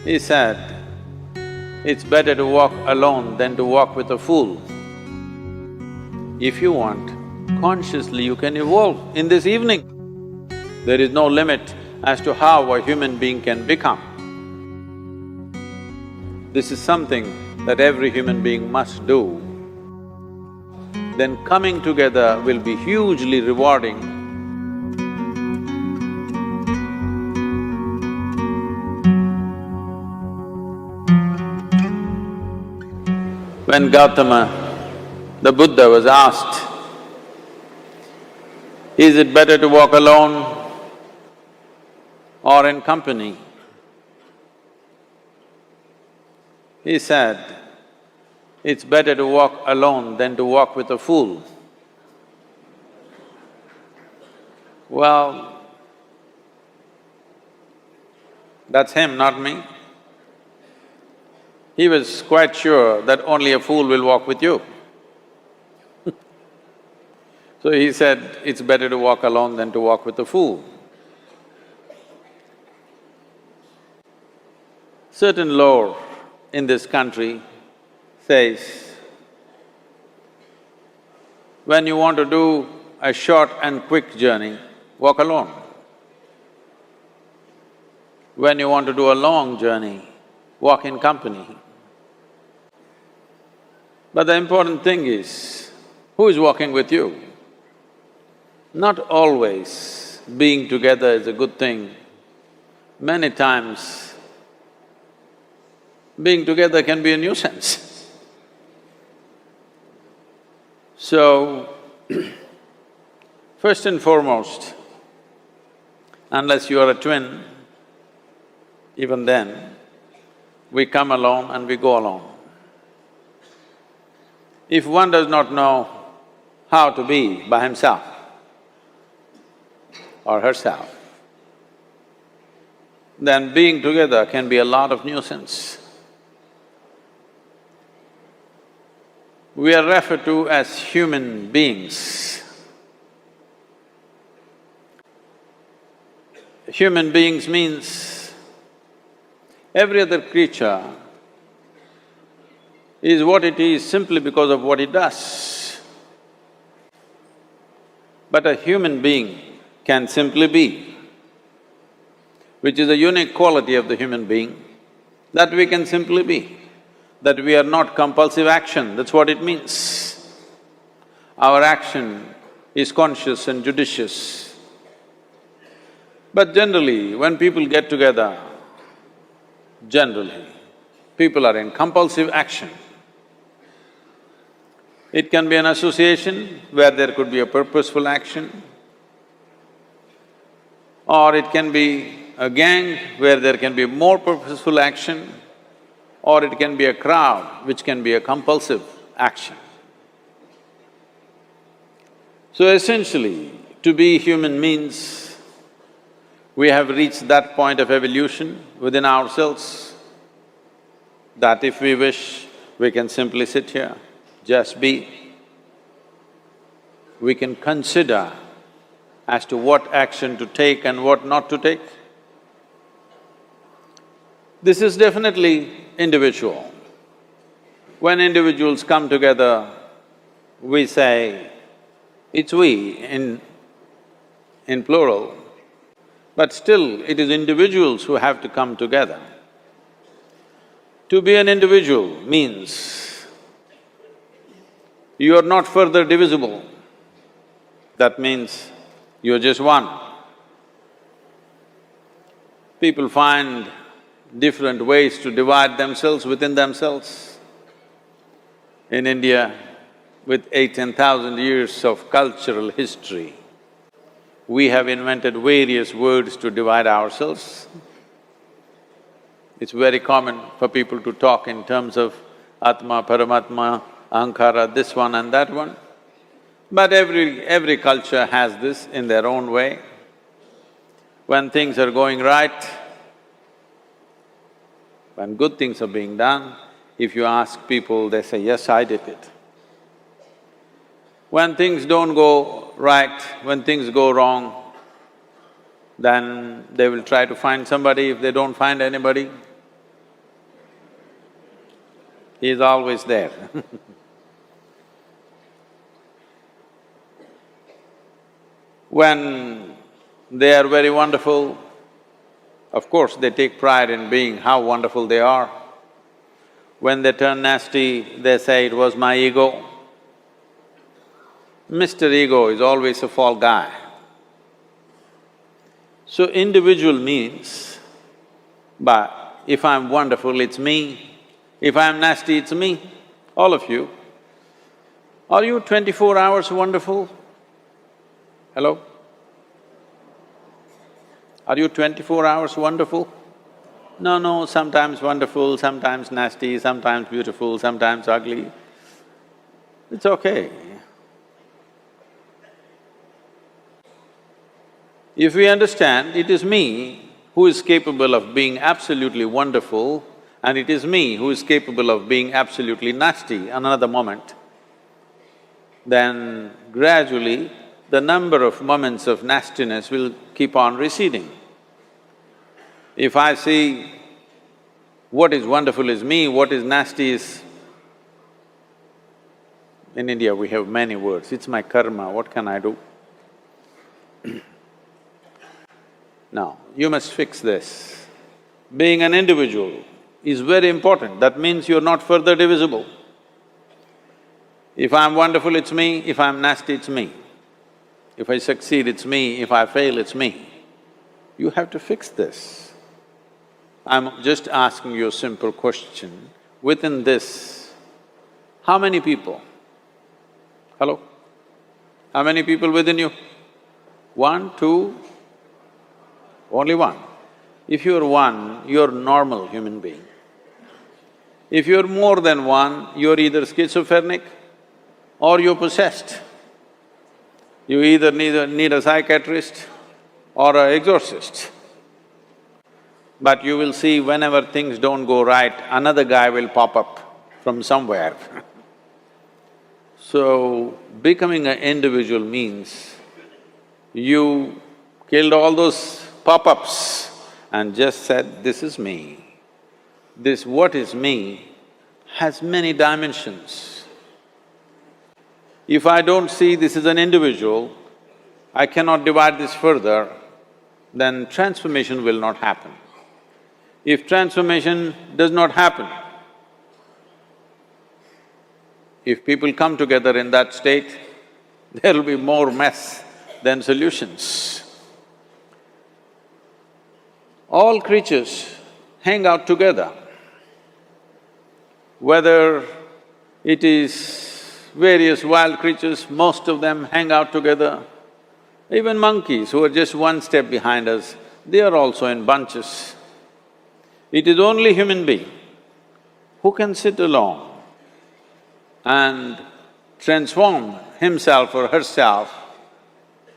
He said, it's better to walk alone than to walk with a fool. If you want, consciously you can evolve in this evening. There is no limit as to how a human being can become. This is something that every human being must do. Then coming together will be hugely rewarding. When Gautama, the Buddha, was asked, is it better to walk alone or in company? He said, it's better to walk alone than to walk with a fool. Well, that's him, not me. He was quite sure that only a fool will walk with you. So he said, it's better to walk alone than to walk with a fool. Certain lore in this country says, when you want to do a short and quick journey, walk alone. When you want to do a long journey, walk in company. But the important thing is, who is walking with you? Not always being together is a good thing. Many times, being together can be a nuisance. So, first and foremost, unless you are a twin, even then, we come alone and we go alone. If one does not know how to be by himself or herself, then being together can be a lot of nuisance. We are referred to as human beings. Human beings means every other creature is what it is simply because of what it does. But a human being can simply be, which is a unique quality of the human being, that we can simply be, that we are not compulsive action, that's what it means. Our action is conscious and judicious. But generally, when people get together, generally, people are in compulsive action. It can be an association where there could be a purposeful action, or it can be a gang where there can be more purposeful action, or it can be a crowd which can be a compulsive action. So essentially, to be human means we have reached that point of evolution within ourselves that if we wish, we can simply sit here, just be. We can consider as to what action to take and what not to take. This is definitely individual. When individuals come together, we say, it's we in plural, but still it is individuals who have to come together. To be an individual means you are not further divisible. That means you're just one. People find different ways to divide themselves within themselves. In India, with 8,000–10,000 years of cultural history, we have invented various words to divide ourselves. It's very common for people to talk in terms of Atma, Paramatma, Ahankara, this one and that one. But every culture has this in their own way. When things are going right, when good things are being done, if you ask people, they say, yes, I did it. When things don't go right, when things go wrong, then they will try to find somebody. If they don't find anybody, He is always there. When they are very wonderful, of course they take pride in being how wonderful they are. When they turn nasty, they say, "It was my ego." Mr. Ego is always a fall guy. So individual means, but if I'm wonderful, it's me. If I'm nasty, it's me. All of you. Are you 24 hours wonderful? Hello? Are you 24 hours wonderful? No, sometimes wonderful, sometimes nasty, sometimes beautiful, sometimes ugly. It's okay. If we understand it is me who is capable of being absolutely wonderful and it is me who is capable of being absolutely nasty another moment, then gradually the number of moments of nastiness will keep on receding. If I see what is wonderful is me, what is nasty is… In India we have many words, it's my karma, what can I do? Now, you must fix this. Being an individual is very important, that means you're not further divisible. If I'm wonderful, it's me, if I'm nasty, it's me. If I succeed, it's me, if I fail, it's me. You have to fix this. I'm just asking you a simple question. Within this, how many people? Hello? How many people within you? One, two? Only one. If you're one, you're normal human being. If you're more than one, you're either schizophrenic or you're possessed. You either need a psychiatrist or an exorcist. But you will see whenever things don't go right, another guy will pop up from somewhere. So, becoming an individual means you killed all those pop-ups and just said, "This is me." This what is me has many dimensions. If I don't see this is an individual, I cannot divide this further, then transformation will not happen. If transformation does not happen, if people come together in that state, there will be more mess than solutions. All creatures hang out together. Whether it is various wild creatures, most of them hang out together. Even monkeys who are just one step behind us, they are also in bunches. It is only human being who can sit alone and transform himself or herself,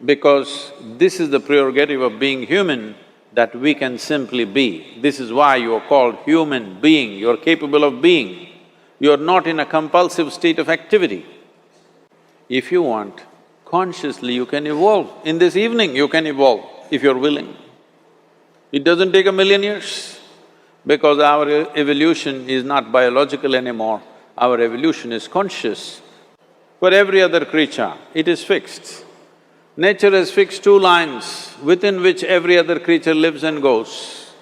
because this is the prerogative of being human, that we can simply be. This is why you are called human being, you're capable of being. You're not in a compulsive state of activity. If you want, consciously you can evolve. In this evening you can evolve, if you're willing. It doesn't take 1,000,000 years, because our evolution is not biological anymore, our evolution is conscious. For every other creature, it is fixed. Nature has fixed two lines within which every other creature lives and goes.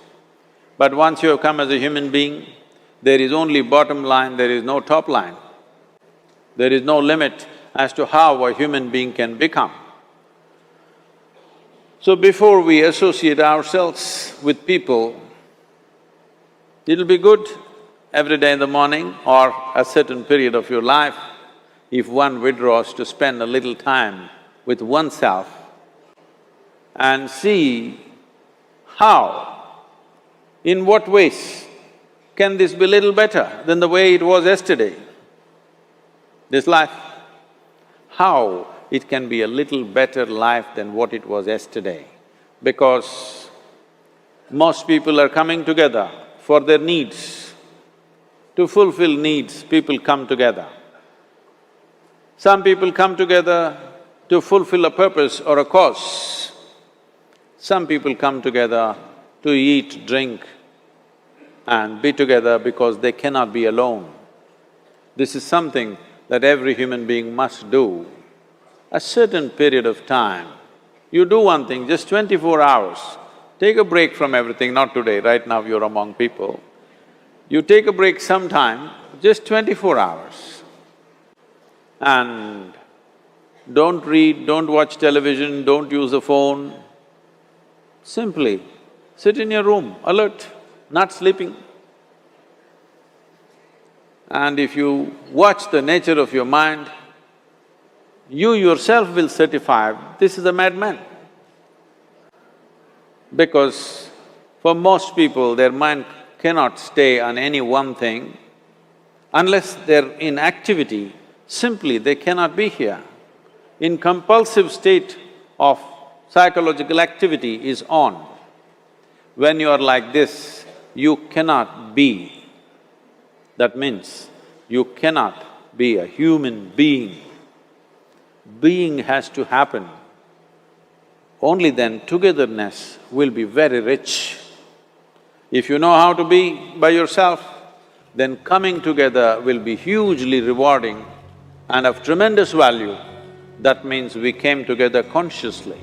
But once you have come as a human being, there is only bottom line, there is no top line. There is no limit as to how a human being can become. So before we associate ourselves with people, it'll be good every day in the morning or a certain period of your life, if one withdraws to spend a little time with oneself and see how, in what ways can this be little better than the way it was yesterday, this life? How it can be a little better life than what it was yesterday? Because most people are coming together for their needs. To fulfill needs, people come together. Some people come together to fulfill a purpose or a cause. Some people come together to eat, drink and be together because they cannot be alone. This is something that every human being must do. A certain period of time, you do one thing, just 24 hours, take a break from everything, not today, right now you're among people. You take a break sometime, just 24 hours. And don't read, don't watch television, don't use a phone. Simply sit in your room, alert, not sleeping. And if you watch the nature of your mind, you yourself will certify, this is a madman. Because for most people, their mind cannot stay on any one thing. Unless they're in activity, simply they cannot be here. In compulsive state of psychological activity is on. When you are like this, you cannot be. That means you cannot be a human being. Being has to happen. Only then togetherness will be very rich. If you know how to be by yourself, then coming together will be hugely rewarding and of tremendous value. That means we came together consciously.